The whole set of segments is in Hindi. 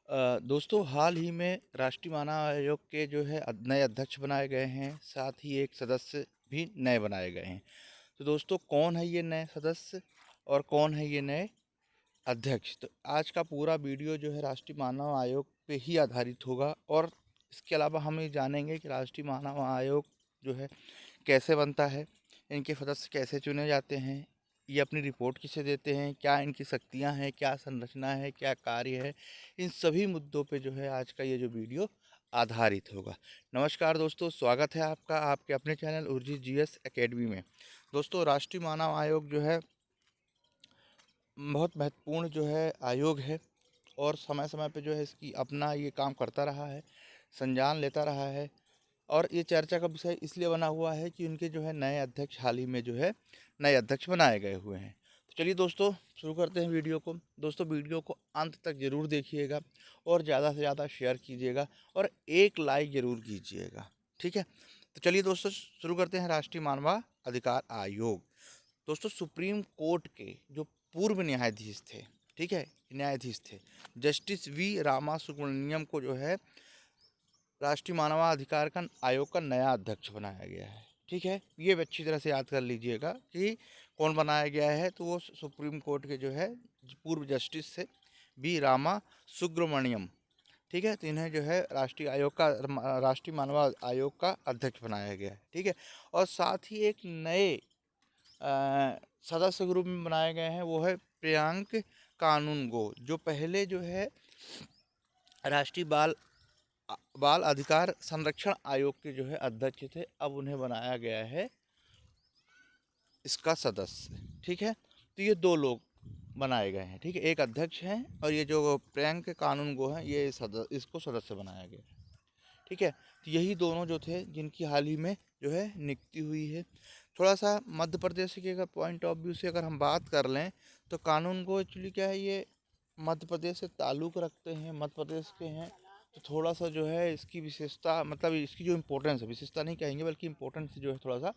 दोस्तों हाल ही में राष्ट्रीय मानव आयोग के जो है नए अध्यक्ष बनाए गए हैं, साथ ही एक सदस्य भी नए बनाए गए हैं। तो दोस्तों कौन है ये नए सदस्य और कौन है ये नए अध्यक्ष? तो आज का पूरा वीडियो जो है राष्ट्रीय मानव आयोग पे ही आधारित होगा और इसके अलावा हम ये जानेंगे कि राष्ट्रीय मानव आयोग जो है कैसे बनता है, इनके सदस्य कैसे चुने जाते हैं, ये अपनी रिपोर्ट किसे देते हैं, क्या इनकी शक्तियां हैं, क्या संरचना है, क्या कार्य है, इन सभी मुद्दों पे जो है आज का ये जो वीडियो आधारित होगा। नमस्कार दोस्तों, स्वागत है आपका आपके अपने चैनल उर्जी जीएस एकेडमी में। दोस्तों राष्ट्रीय मानव आयोग जो है बहुत महत्वपूर्ण जो है आयोग है और समय समय पे जो है इसकी अपना ये काम करता रहा है, संज्ञान लेता रहा है। और ये चर्चा का विषय इसलिए बना हुआ है कि उनके जो है नए अध्यक्ष हाल ही में जो है नए अध्यक्ष बनाए गए हुए हैं। तो चलिए दोस्तों शुरू करते हैं वीडियो को। दोस्तों वीडियो को अंत तक ज़रूर देखिएगा और ज़्यादा से ज़्यादा शेयर कीजिएगा और एक लाइक ज़रूर कीजिएगा, ठीक है। तो चलिए दोस्तों शुरू करते हैं राष्ट्रीय मानव अधिकार आयोग। दोस्तों सुप्रीम कोर्ट के जो पूर्व न्यायाधीश थे, ठीक है, न्यायाधीश थे, जस्टिस वी रामा सुब्रमण्यम को जो है राष्ट्रीय मानवाधिकार का आयोग का नया अध्यक्ष बनाया गया है, ठीक है। ये अच्छी तरह से याद कर लीजिएगा कि कौन बनाया गया है। तो वो सुप्रीम कोर्ट के जो है पूर्व जस्टिस से बी रामा सुब्रमण्यम, ठीक है। तो इन्हें जो है राष्ट्रीय मानव आयोग का अध्यक्ष बनाया गया है, ठीक है। और साथ ही एक नए सदस्य ग्रुप में बनाए गए हैं, वो है प्रियांक कानूनगो, जो पहले जो है राष्ट्रीय बाल अधिकार संरक्षण आयोग के जो है अध्यक्ष थे, अब उन्हें बनाया गया है इसका सदस्य, ठीक है। तो ये दो लोग बनाए गए हैं, ठीक है, एक अध्यक्ष हैं और ये जो प्रियंक कानूनगो हैं ये इसको सदस्य बनाया गया है, ठीक है। तो यही दोनों जो थे जिनकी हाल ही में जो है नियुक्ति हुई है। थोड़ा सा मध्य प्रदेश के अगर पॉइंट ऑफ व्यू से अगर हम बात कर लें तो कानूनगो एक्चुअली क्या है, ये मध्य प्रदेश से ताल्लुक़ रखते हैं, मध्य प्रदेश के हैं। तो थोड़ा सा जो है इसकी विशेषता, मतलब इसकी जो इम्पोर्टेंस है, विशेषता नहीं कहेंगे बल्कि इम्पोर्टेंस जो है थोड़ा सा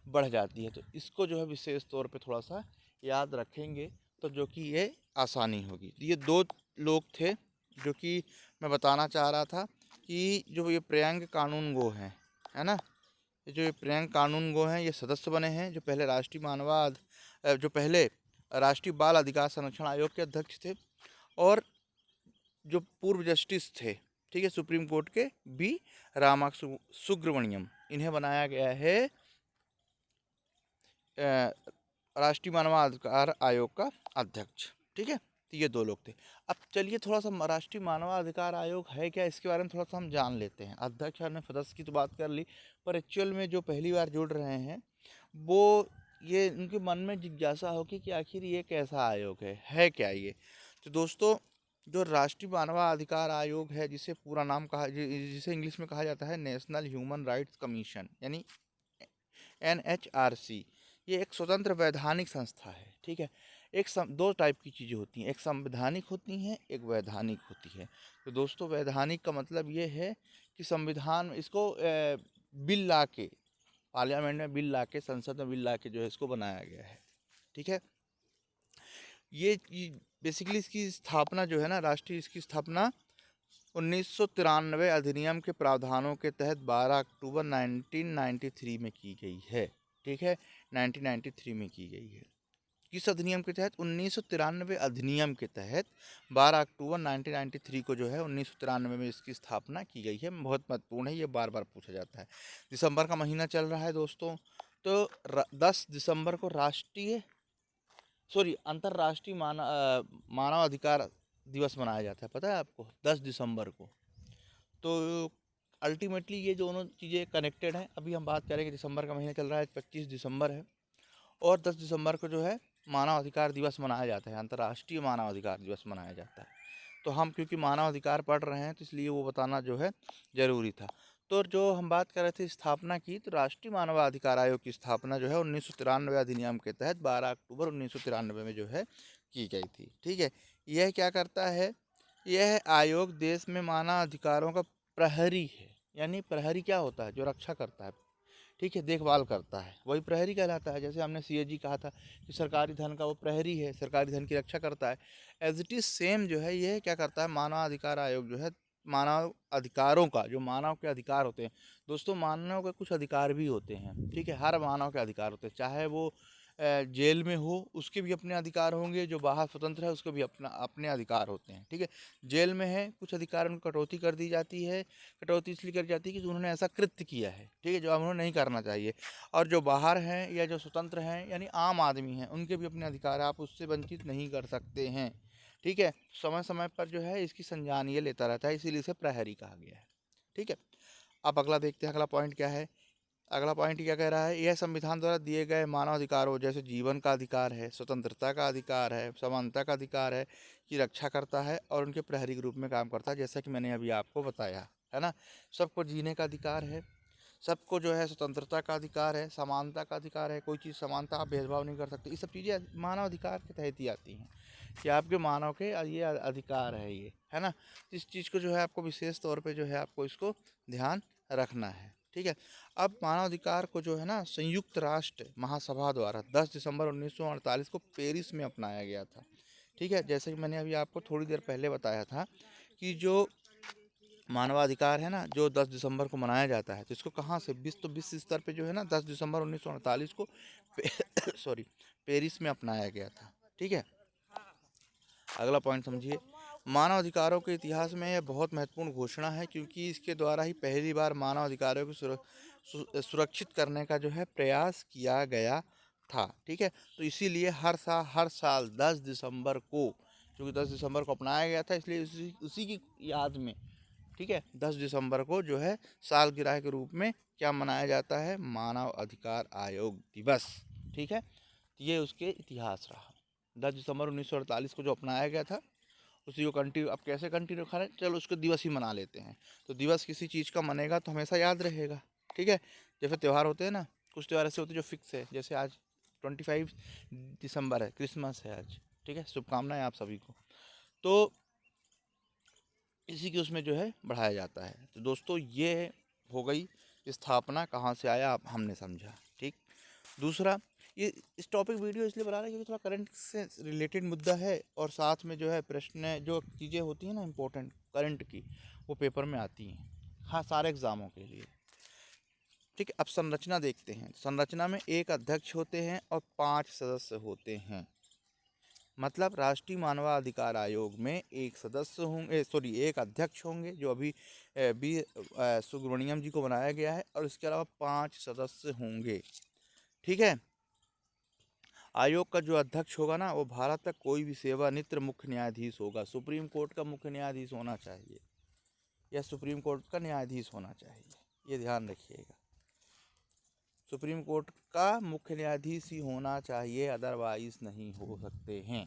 बढ़ जाती है। तो इसको जो है विशेष तौर पे थोड़ा सा याद रखेंगे तो जो कि ये आसानी होगी। तो ये दो लोग थे जो कि मैं बताना चाह रहा था कि जो ये प्रियंक कानूनगो हैं, है ना, ये जो ये प्रियंक कानूनगो हैं ये सदस्य बने हैं, जो पहले राष्ट्रीय बाल अधिकार संरक्षण आयोग के अध्यक्ष थे। और जो पूर्व जस्टिस थे, ठीक है, सुप्रीम कोर्ट के बी रामा सुब्रमण्यम, इन्हें बनाया गया है राष्ट्रीय मानवाधिकार आयोग का अध्यक्ष, ठीक है। तो ये दो लोग थे। अब चलिए थोड़ा सा राष्ट्रीय मानवाधिकार आयोग है क्या, इसके बारे में थोड़ा सा हम जान लेते हैं। अध्यक्ष और सदस्य की तो बात कर ली, पर एक्चुअल में जो पहली बार जुड़ रहे हैं वो ये उनके मन में जिज्ञासा होगी कि आखिर ये कैसा आयोग है क्या ये। तो दोस्तों जो राष्ट्रीय मानवाधिकार आयोग है, जिसे इंग्लिश में कहा जाता है नेशनल ह्यूमन राइट्स कमीशन, यानी NHRC, ये एक स्वतंत्र वैधानिक संस्था है, ठीक है। दो टाइप की चीज़ें होती हैं, एक संवैधानिक होती हैं, एक वैधानिक होती है। तो दोस्तों वैधानिक का मतलब ये है कि संविधान इसको बिल ला के, पार्लियामेंट में बिल ला के, संसद में बिल ला के जो है इसको बनाया गया है, ठीक है। ये बेसिकली इसकी स्थापना जो है ना, इसकी स्थापना 1993 अधिनियम के प्रावधानों के तहत 12 अक्टूबर 1993 में की गई है, ठीक है, 1993 में की गई है। किस अधिनियम के तहत? 1993 अधिनियम के तहत 12 अक्टूबर 1993 को जो है 1993 में इसकी स्थापना की गई है। बहुत महत्वपूर्ण है, ये बार बार पूछा जाता है। दिसंबर का महीना चल रहा है दोस्तों, तो 10 दिसंबर को अंतर्राष्ट्रीय मानव अधिकार दिवस मनाया जाता है, पता है आपको, 10 दिसंबर को। तो अल्टीमेटली ये दोनों चीज़ें कनेक्टेड हैं। अभी हम बात करेंगे, दिसंबर का महीना चल रहा है, 25 दिसंबर है, और 10 दिसंबर को जो है मानव अधिकार दिवस मनाया जाता है, अंतर्राष्ट्रीय मानव अधिकार दिवस मनाया जाता है। तो हम क्योंकि मानव अधिकार पढ़ रहे हैं तो इसलिए वो बताना जो है ज़रूरी था। तो जो हम बात कर रहे थे स्थापना की, तो राष्ट्रीय मानवाधिकार आयोग की स्थापना जो है 1993 अधिनियम के तहत 12 अक्टूबर 1993 में जो है की गई थी, ठीक है। यह क्या करता है, यह आयोग देश में मानव अधिकारों का प्रहरी है। यानी प्रहरी क्या होता है? जो रक्षा करता है, ठीक है, देखभाल करता है, वही प्रहरी कहलाता है। जैसे हमने सीएजी कहा था कि सरकारी धन का वो प्रहरी है, सरकारी धन की रक्षा करता है। एज़ इट इज़ सेम जो है ये क्या करता है, मानवाधिकार आयोग जो है मानव अधिकारों का, जो मानव के अधिकार होते हैं, दोस्तों मानव के कुछ अधिकार भी होते हैं, ठीक है? हर मानव के अधिकार होते हैं, चाहे वो जेल में हो उसके भी अपने अधिकार होंगे, जो बाहर स्वतंत्र है उसके भी अपना अपने अधिकार होते हैं, ठीक है? जेल में है, कुछ अधिकार उनको कटौती कर दी जाती है, कटौती इसलिए करी जाती है कि उन्होंने ऐसा कृत्य किया है, ठीक है, जो अब उन्हें नहीं करना चाहिए। और जो बाहर हैं या जो स्वतंत्र हैं यानी आम आदमी हैं, उनके भी अपने अधिकार, आप उससे वंचित नहीं कर सकते हैं, ठीक है? समय समय पर जो है इसकी संज्ञान ये लेता रहता है, इसीलिए इसे प्रहरी कहा गया है, ठीक है? अब अगला देखते हैं, अगला पॉइंट क्या है। अगला पॉइंट क्या कह रहा है, यह संविधान द्वारा दिए गए मानव अधिकारों जैसे जीवन का अधिकार है, स्वतंत्रता का अधिकार है, समानता का अधिकार है की रक्षा करता है और उनके प्रहरी के रूप में काम करता है, जैसा कि मैंने अभी आपको बताया है ना। सबको जीने का अधिकार है, सबको जो है स्वतंत्रता का अधिकार है, समानता का अधिकार है, कोई चीज़ समानता आप भेदभाव नहीं कर सकते, ये सब चीज़ें मानव अधिकार के तहत ही आती हैं कि आपके मानव के ये अधिकार है, ये है ना। इस चीज़ को जो है आपको विशेष तौर पे जो है आपको इसको ध्यान रखना है, ठीक है। अब मानवाधिकार को जो है ना संयुक्त राष्ट्र महासभा द्वारा 10 दिसंबर 1948 को पेरिस में अपनाया गया था, ठीक है। जैसे कि मैंने अभी आपको थोड़ी देर पहले बताया था कि जो मानवाधिकार है ना, जो 10 दिसंबर को मनाया जाता है, तो इसको कहाँ से विश्व स्तर पे जो है ना 10 दिसंबर 1948 को सॉरी पेरिस में अपनाया गया था, ठीक है। अगला पॉइंट समझिए, मानव अधिकारों के इतिहास में यह बहुत महत्वपूर्ण घोषणा है क्योंकि इसके द्वारा ही पहली बार मानव अधिकारों को सुरक्षित करने का जो है प्रयास किया गया था, ठीक है। तो इसीलिए हर साल 10 दिसंबर को, क्योंकि 10 दिसंबर को अपनाया गया था इसलिए उसी की याद में, ठीक है, 10 दिसंबर को जो है सालगिरह के रूप में क्या मनाया जाता है, मानव अधिकार आयोग दिवस, ठीक है। ये उसके इतिहास रहा। 10 दिसंबर 1948 को जो अपनाया गया था उसी को कंटिन्यू, अब कैसे कंटिन्यू करें, चलो उसको दिवस ही मना लेते हैं। तो दिवस किसी चीज़ का मनेगा तो हमेशा याद रहेगा, ठीक है। जैसे त्यौहार होते हैं ना, कुछ त्यौहार ऐसे होते हैं जो फिक्स है, जैसे आज 25 दिसंबर है, क्रिसमस है आज, ठीक है, शुभकामनाएं आप सभी को। तो इसी के उसमें जो है बढ़ाया जाता है। तो दोस्तों ये हो गई स्थापना, कहाँ से आया आप हमने समझा, ठीक। दूसरा, ये इस टॉपिक वीडियो इसलिए बना रहा है क्योंकि थोड़ा करंट से रिलेटेड मुद्दा है और साथ में जो है प्रश्न जो चीज़ें होती हैं ना इम्पोर्टेंट करंट की, वो पेपर में आती हैं, हाँ, सारे एग्ज़ामों के लिए, ठीक है। अब संरचना देखते हैं। संरचना में एक अध्यक्ष होते हैं और 5 सदस्य होते हैं। मतलब राष्ट्रीय मानवाधिकार आयोग में एक सदस्य होंगे, सॉरी एक अध्यक्ष होंगे जो अभी बी सुब्रमण्यम जी को बनाया गया है, और इसके अलावा 5 सदस्य होंगे, ठीक है। आयोग का जो अध्यक्ष होगा ना वो भारत का कोई भी सेवानिवृत्त मुख्य न्यायाधीश होगा, सुप्रीम कोर्ट का मुख्य न्यायाधीश होना चाहिए या सुप्रीम कोर्ट का न्यायाधीश होना चाहिए, ये ध्यान रखिएगा। सुप्रीम कोर्ट का मुख्य न्यायाधीश ही होना चाहिए, अदरवाइज नहीं हो सकते हैं,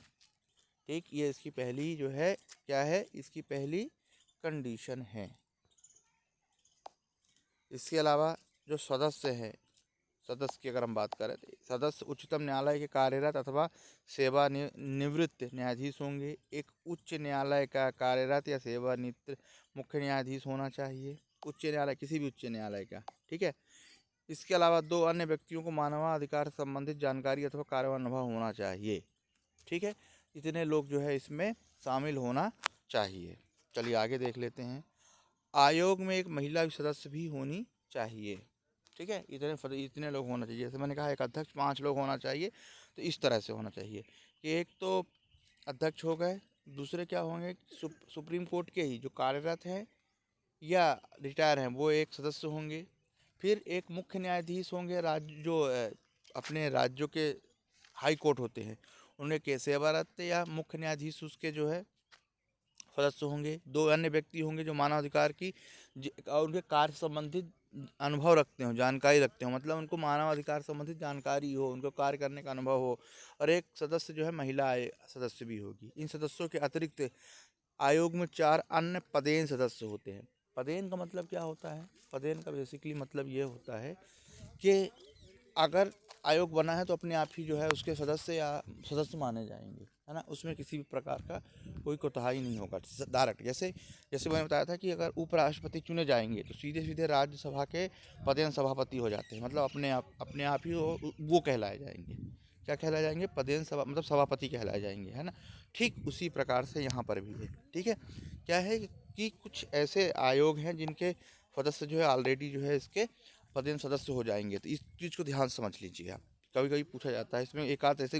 ठीक। ये इसकी पहली जो है क्या है, इसकी पहली कंडीशन है। इसके अलावा जो सदस्य हैं, सदस्य की अगर हम बात करें तो सदस्य उच्चतम न्यायालय के कार्यरत अथवा सेवानिवृत्त न्यायाधीश होंगे। एक उच्च न्यायालय का कार्यरत या सेवानिवृत्त मुख्य न्यायाधीश होना चाहिए, उच्च न्यायालय, किसी भी उच्च न्यायालय का, ठीक है। इसके अलावा 2 अन्य व्यक्तियों को मानवाधिकार से संबंधित जानकारी अथवा कार्य अनुभव होना चाहिए, ठीक है। इतने लोग जो है इसमें शामिल होना चाहिए। चलिए आगे देख लेते हैं। आयोग में एक महिला सदस्य भी होनी चाहिए, ठीक है। इतने लोग होना चाहिए, जैसे मैंने कहा एक अध्यक्ष 5 लोग होना चाहिए, तो इस तरह से होना चाहिए कि एक तो अध्यक्ष हो गए, दूसरे क्या होंगे, सुप्रीम कोर्ट के ही जो कार्यरत हैं या रिटायर हैं वो एक सदस्य होंगे, फिर एक मुख्य न्यायाधीश होंगे, राज्य जो अपने राज्यों के हाई कोर्ट होते हैं उनमें के सेवारत या मुख्य न्यायाधीश उसके जो है सदस्य होंगे। 2 अन्य व्यक्ति होंगे जो मानवाधिकार की और उनके कार्य संबंधित अनुभव रखते हो, जानकारी रखते हो, मतलब उनको मानवाधिकार संबंधित जानकारी हो, उनको कार्य करने का अनुभव हो, और एक सदस्य जो है महिला सदस्य भी होगी। इन सदस्यों के अतिरिक्त आयोग में 4 अन्य पदेन सदस्य होते हैं। पदेन का मतलब क्या होता है, पदेन का बेसिकली मतलब ये होता है कि अगर आयोग बना है तो अपने आप ही जो है उसके सदस्य या सदस्य माने जाएंगे, है ना, उसमें किसी भी प्रकार का कोई कोताही नहीं होगा डायरेक्ट। जैसे जैसे मैंने बताया था कि अगर उपराष्ट्रपति चुने जाएंगे तो सीधे सीधे राज्यसभा के पदेन सभापति हो जाते हैं, मतलब अपने आप ही वो कहलाए जाएंगे। क्या कहलाए जाएंगे? पदेन सभा, मतलब सभापति कहलाए जाएंगे, है ना। ठीक उसी प्रकार से यहाँ पर भी है। ठीक है, क्या है कि कुछ ऐसे आयोग हैं जिनके सदस्य जो है ऑलरेडी जो है इसके पदेन सदस्य हो जाएंगे, तो इस चीज़ को ध्यान से समझ लीजिए आप। कभी कभी पूछा जाता है इसमें, एक आध ऐसे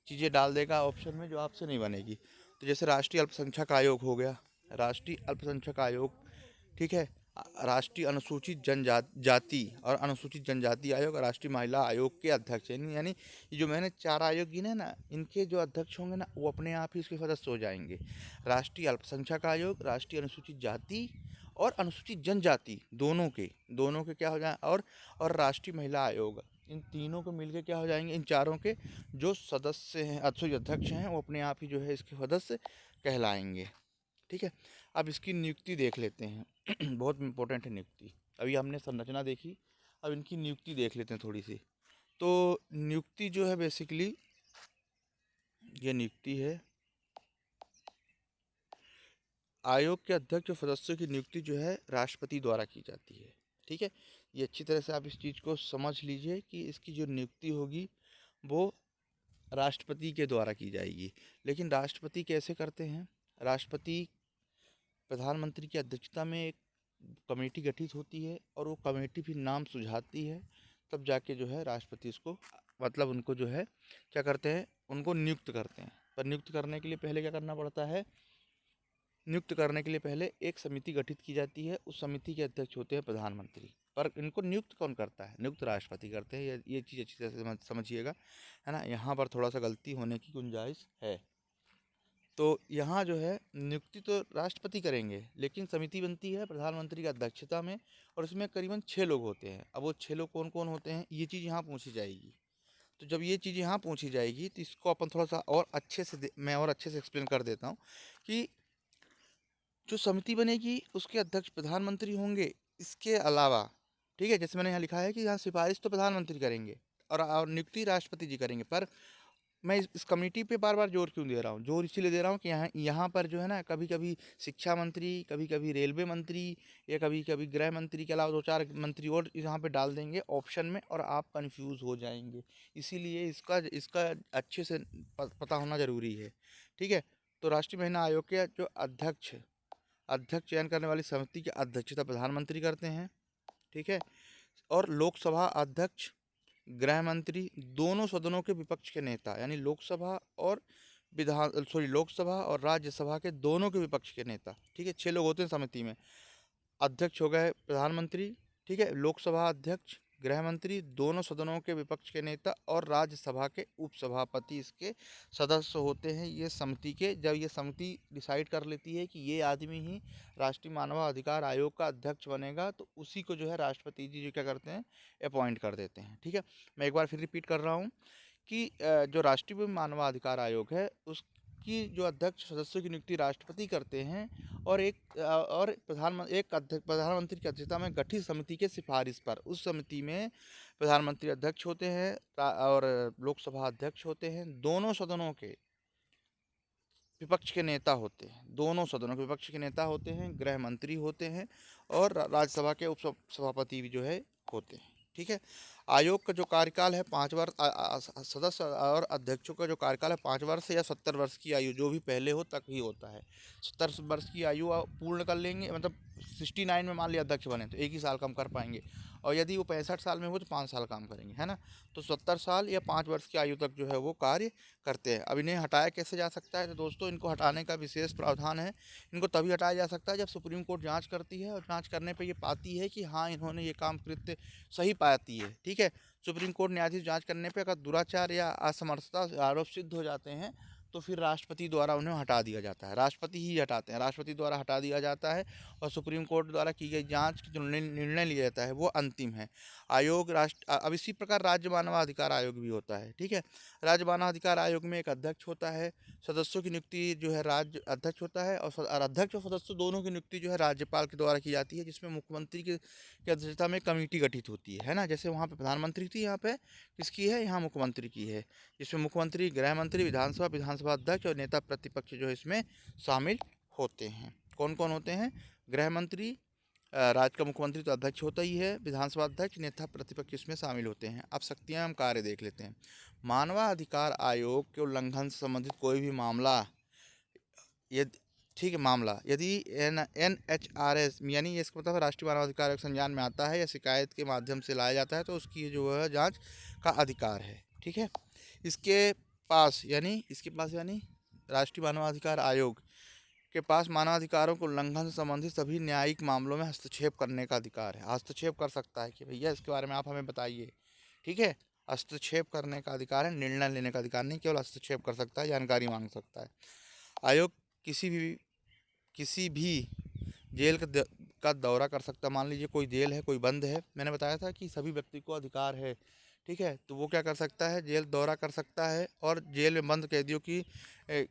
चीज़ें डाल देगा ऑप्शन में जो आपसे नहीं बनेगी। तो जैसे राष्ट्रीय अल्पसंख्यक आयोग हो गया, राष्ट्रीय अल्पसंख्यक आयोग, ठीक है, राष्ट्रीय अनुसूचित जनजाति और अनुसूचित जनजाति आयोग और राष्ट्रीय महिला आयोग के अध्यक्ष, यानी ये जो मैंने 4 आयोग गिने ना, इनके जो अध्यक्ष होंगे ना वो अपने आप ही इसके सदस्य हो जाएंगे। राष्ट्रीय अल्पसंख्यक आयोग, राष्ट्रीय अनुसूचित जाति और अनुसूचित जनजाति, दोनों के क्या हो जाए, और राष्ट्रीय महिला आयोग, इन तीनों को मिलके क्या हो जाएंगे, इन चारों के जो सदस्य हैं, अध्यक्ष हैं, वो अपने आप ही जो है इसके सदस्य कहलाएंगे। ठीक है, अब इसकी नियुक्ति देख लेते हैं। बहुत इंपॉर्टेंट है नियुक्ति। अभी हमने संरचना देखी, अब इनकी नियुक्ति देख लेते हैं थोड़ी सी। तो नियुक्ति जो है बेसिकली ये नियुक्ति है, आयोग के अध्यक्ष और सदस्यों की नियुक्ति जो है राष्ट्रपति द्वारा की जाती है। ठीक है, ये अच्छी तरह से आप इस चीज़ को समझ लीजिए कि इसकी जो नियुक्ति होगी वो राष्ट्रपति के द्वारा की जाएगी। लेकिन राष्ट्रपति कैसे करते हैं? राष्ट्रपति प्रधानमंत्री की अध्यक्षता में एक कमेटी गठित होती है और वो कमेटी फिर नाम सुझाती है, तब जाके जो है राष्ट्रपति उसको, मतलब उनको जो है क्या करते हैं, उनको नियुक्त करते हैं। पर नियुक्त करने के लिए पहले क्या करना पड़ता है? नियुक्त करने के लिए पहले एक समिति गठित की जाती है, उस समिति के अध्यक्ष होते हैं प्रधानमंत्री। पर इनको नियुक्त कौन करता है? नियुक्त राष्ट्रपति करते हैं। ये चीज़ अच्छी तरह से समझिएगा, है ना। यहाँ पर थोड़ा सा गलती होने की गुंजाइश है। तो यहाँ जो है नियुक्ति तो राष्ट्रपति करेंगे, लेकिन समिति बनती है प्रधानमंत्री की अध्यक्षता में, और उसमें करीबन 6 लोग होते हैं। अब वो 6 लोग कौन कौन होते हैं, ये चीज़ यहाँ पूछी जाएगी। तो जब ये चीज़ यहाँ पूछी जाएगी तो इसको अपन थोड़ा सा और अच्छे से मैं और अच्छे से एक्सप्लेन कर देता हूँ कि जो समिति बनेगी उसके अध्यक्ष प्रधानमंत्री होंगे। इसके अलावा, ठीक है, जैसे मैंने यहाँ लिखा है कि यहाँ सिफारिश तो प्रधानमंत्री करेंगे और नियुक्ति राष्ट्रपति जी करेंगे। पर मैं इस कमेटी पे बार बार जोर क्यों दे रहा हूँ? जोर इसीलिए दे रहा हूँ कि यहाँ पर जो है ना, कभी कभी शिक्षा मंत्री, कभी कभी रेलवे मंत्री, या कभी कभी गृह मंत्री के अलावा 2-4 मंत्री और यहाँ पे डाल देंगे ऑप्शन में, और आप कंफ्यूज हो जाएंगे। इसीलिए इसका इसका अच्छे से पता होना ज़रूरी है। ठीक है, तो राष्ट्रीय महिला आयोग के जो अध्यक्ष चयन करने वाली समिति की अध्यक्षता प्रधानमंत्री करते हैं। ठीक है, और लोकसभा अध्यक्ष, गृह मंत्री, दोनों सदनों के विपक्ष के नेता, यानी लोकसभा और राज्यसभा के दोनों के विपक्ष के नेता, ठीक है, 6 लोग होते हैं समिति में। अध्यक्ष हो गए प्रधानमंत्री, ठीक है, लोकसभा अध्यक्ष, गृह मंत्री, दोनों सदनों के विपक्ष के नेता और राज्यसभा के उपसभापति इसके सदस्य होते हैं ये समिति के। जब ये समिति डिसाइड कर लेती है कि ये आदमी ही राष्ट्रीय मानवाधिकार आयोग का अध्यक्ष बनेगा, तो उसी को जो है राष्ट्रपति जी जो क्या करते हैं, अपॉइंट कर देते हैं। ठीक है, मैं एक बार फिर रिपीट कर रहा हूँ कि जो राष्ट्रीय मानवाधिकार आयोग है उसकी जो अध्यक्ष सदस्यों की नियुक्ति राष्ट्रपति करते हैं, और प्रधानमंत्री की अध्यक्षता में गठित समिति के सिफारिश पर, उस समिति में प्रधानमंत्री अध्यक्ष होते हैं और लोकसभा अध्यक्ष होते हैं, दोनों सदनों के विपक्ष के नेता होते हैं, दोनों सदनों के विपक्ष के नेता होते हैं, गृह मंत्री होते हैं, और राज्यसभा के उप सभापति भी जो है होते हैं। ठीक है, आयोग का जो कार्यकाल है 5 वर्ष, सदस्य और अध्यक्षों का जो कार्यकाल है 5 वर्ष या 70 वर्ष की आयु, जो भी पहले हो तक ही होता है। 70 वर्ष की आयु पूर्ण कर लेंगे, मतलब 69 में मान लिया अध्यक्ष बने तो 1 ही साल कम कर पाएंगे, और यदि वो 65 साल में हो तो 5 साल काम करेंगे, है ना। तो 70 साल या 5 वर्ष की आयु तक जो है वो कार्य करते हैं। अब इन्हें हटाया कैसे जा सकता है? तो दोस्तों, इनको हटाने का विशेष प्रावधान है। इनको तभी हटाया जा सकता है जब सुप्रीम कोर्ट जांच करती है, और जांच करने पे ये पाती है कि हाँ, इन्होंने ये काम कृत्य सही पाती है। ठीक है, सुप्रीम कोर्ट न्यायाधीश जांच करने पे अगर दुराचार या असमर्थता आरोप सिद्ध हो जाते हैं तो फिर राष्ट्रपति द्वारा उन्हें हटा दिया जाता है। राष्ट्रपति ही हटाते हैं, राष्ट्रपति द्वारा हटा दिया जाता है, और सुप्रीम कोर्ट द्वारा की गई जांच जो निर्णय लिया जाता है वो अंतिम है। आयोग अब इसी प्रकार राज्य मानवाधिकार आयोग भी होता है। ठीक है, राज्य मानवाधिकार आयोग में एक अध्यक्ष होता है, सदस्यों की नियुक्ति जो है राज्य अध्यक्ष होता है, और अध्यक्ष और सदस्य दोनों की नियुक्ति जो है राज्यपाल के द्वारा की जाती है, जिसमें मुख्यमंत्री की अध्यक्षता में कमेटी गठित होती है ना। जैसे वहाँ पे प्रधानमंत्री थी, यहाँ पे किसकी है? यहाँ मुख्यमंत्री की है, जिसमें मुख्यमंत्री, गृह मंत्री, विधानसभा विधानसभा अध्यक्ष और नेता प्रतिपक्ष जो है इसमें शामिल होते हैं। कौन कौन होते हैं? गृह मंत्री, राज्य का मुख्यमंत्री तो अध्यक्ष होता ही है, विधानसभा अध्यक्ष, नेता प्रतिपक्ष इसमें शामिल होते हैं। अब शक्तियां एवं कार्य देख लेते हैं। मानवाधिकार आयोग के उल्लंघन से संबंधित कोई भी मामला, यदि ठीक है मामला यदि NHRS यानी ये इसका मतलब राष्ट्रीय मानवाधिकार आयोग संज्ञान में आता है या शिकायत के माध्यम से लाया जाता है तो उसकी जो है जांच का अधिकार है। ठीक है, इसके पास यानी राष्ट्रीय मानवाधिकार आयोग के पास मानवाधिकारों के उल्लंघन से संबंधित सभी न्यायिक मामलों में हस्तक्षेप करने का अधिकार है। हस्तक्षेप कर सकता है कि भैया इसके बारे में आप हमें बताइए। ठीक है, हस्तक्षेप करने का अधिकार है, निर्णय लेने का अधिकार नहीं, केवल हस्तक्षेप कर सकता है, जानकारी मांग सकता है। आयोग किसी भी जेल का दौरा कर सकता है। मान लीजिए कोई जेल है, कोई बंद है, मैंने बताया था कि सभी व्यक्ति को अधिकार है। ठीक है, तो वो क्या कर सकता है? जेल दौरा कर सकता है और जेल में बंद कैदियों की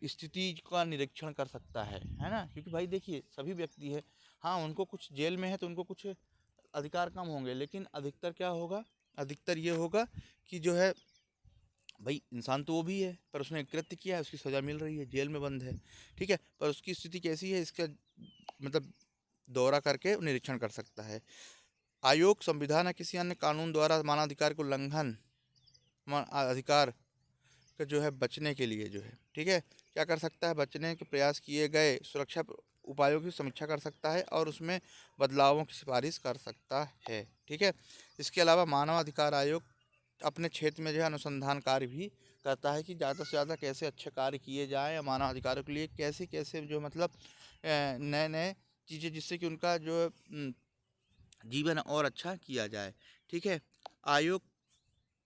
स्थिति का निरीक्षण कर सकता है ना। क्योंकि भाई देखिए सभी व्यक्ति है, हाँ उनको कुछ जेल में है तो उनको कुछ अधिकार कम होंगे, लेकिन अधिकतर क्या होगा? अधिकतर ये होगा कि जो है भाई इंसान तो वो भी है, पर उसने कृत्य किया है, उसकी सज़ा मिल रही है, जेल में बंद है। ठीक है, पर उसकी स्थिति कैसी है इसका मतलब दौरा करके निरीक्षण कर सकता है। आयोग संविधान या किसी अन्य कानून द्वारा मानवाधिकार को उल्लंघन अधिकार का जो है बचने के लिए जो है ठीक है क्या कर सकता है? बचने के प्रयास किए गए सुरक्षा उपायों की समीक्षा कर सकता है और उसमें बदलावों की सिफारिश कर सकता है। ठीक है, इसके अलावा मानवाधिकार आयोग अपने क्षेत्र में जो है अनुसंधान कार्य भी करता है कि ज़्यादा से ज़्यादा कैसे अच्छे कार्य किए जाएँ या मानव अधिकारों के लिए कैसे कैसे जो मतलब नए नए चीज़ें जिससे कि उनका जो जीवन और अच्छा किया जाए। ठीक है, आयोग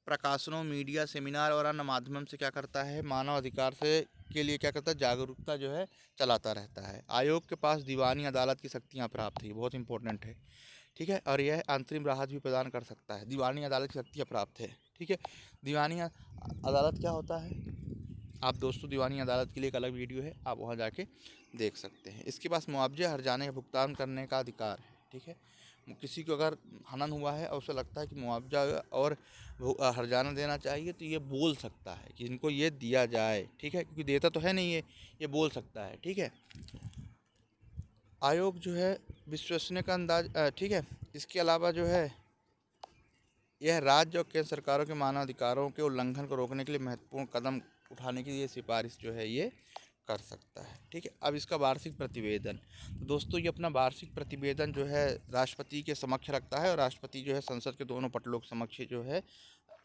प्रकाशनों, मीडिया, सेमिनार और अन्य माध्यम से क्या करता है? मानव अधिकार से के लिए क्या करता है? जागरूकता जो है चलाता रहता है। आयोग के पास दीवानी अदालत की शक्तियाँ प्राप्त है, बहुत इंपॉर्टेंट है। ठीक है, और यह अंतरिम राहत भी प्रदान कर सकता है। दीवानी अदालत की शक्तियाँ प्राप्त है। ठीक है, दीवानी अदालत क्या होता है? आप दोस्तों दीवानी अदालत के लिए एक अलग वीडियो है, आप वहाँ जाके देख सकते हैं। इसके पास मुआवजे हर्जाने का भुगतान करने का अधिकार है। ठीक है, किसी को अगर हनन हुआ है और उसे लगता है कि मुआवजा और हर्जाना देना चाहिए तो ये बोल सकता है कि इनको ये दिया जाए। ठीक है, क्योंकि देता तो है नहीं ये बोल सकता है। ठीक है, आयोग जो है विश्वसनीय का अंदाज ठीक है, इसके अलावा जो है यह राज्य और केंद्र सरकारों के मानवाधिकारों के उल्लंघन को रोकने के लिए महत्वपूर्ण कदम उठाने की ये सिफारिश जो है ये कर सकता है। ठीक है, अब इसका वार्षिक प्रतिवेदन, तो दोस्तों ये अपना वार्षिक प्रतिवेदन जो है राष्ट्रपति के समक्ष रखता है और राष्ट्रपति जो है संसद के दोनों पटलों के समक्ष जो है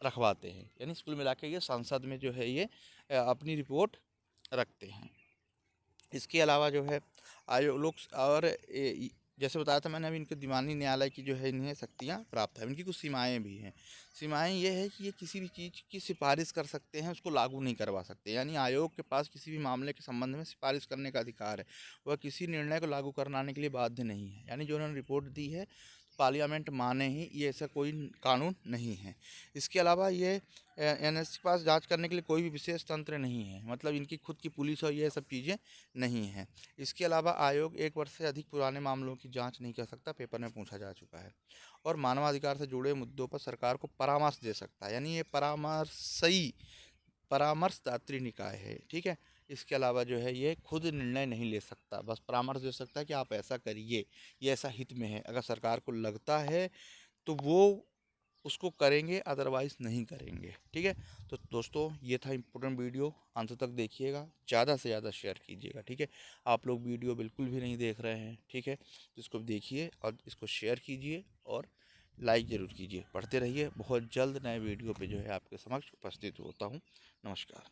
रखवाते हैं। यानी कुल मिला के ये संसद में जो है ये अपनी रिपोर्ट रखते हैं। इसके अलावा जो है आयोग लोग और जैसे बताया था मैंने अभी, इनके दीवानी न्यायालय की जो है इन्हें शक्तियाँ प्राप्त है। इनकी कुछ सीमाएँ भी हैं। सीमाएँ ये है कि ये किसी भी चीज़ की सिफारिश कर सकते हैं, उसको लागू नहीं करवा सकते। यानी आयोग के पास किसी भी मामले के संबंध में सिफारिश करने का अधिकार है। वह किसी निर्णय को लागू कराने के लिए बाध्य नहीं है। यानी जो उन्होंने रिपोर्ट दी है पार्लियामेंट माने ही, ये ऐसा कोई कानून नहीं है। इसके अलावा ये एनएस के पास जांच करने के लिए कोई भी विशेष तंत्र नहीं है, मतलब इनकी खुद की पुलिस और ये सब चीज़ें नहीं हैं। इसके अलावा आयोग 1 वर्ष से अधिक पुराने मामलों की जांच नहीं कर सकता, पेपर में पूछा जा चुका है। और मानवाधिकार से जुड़े मुद्दों पर सरकार को परामर्श दे सकता है, यानी ये परामर्शदात्री निकाय है। ठीक है, इसके अलावा जो है ये खुद निर्णय नहीं ले सकता, बस परामर्श दे सकता है कि आप ऐसा करिए, ये ऐसा हित में है। अगर सरकार को लगता है तो वो उसको करेंगे, अदरवाइज़ नहीं करेंगे। ठीक है, तो दोस्तों ये था इम्पोर्टेंट वीडियो, अंत तक देखिएगा, ज़्यादा से ज़्यादा शेयर कीजिएगा। ठीक है, आप लोग वीडियो बिल्कुल भी नहीं देख रहे हैं। ठीक है, तो इसको देखिए और इसको शेयर कीजिए और लाइक ज़रूर कीजिए। पढ़ते रहिए, बहुत जल्द नए वीडियो पे जो है आपके समक्ष उपस्थित होता हूँ। नमस्कार।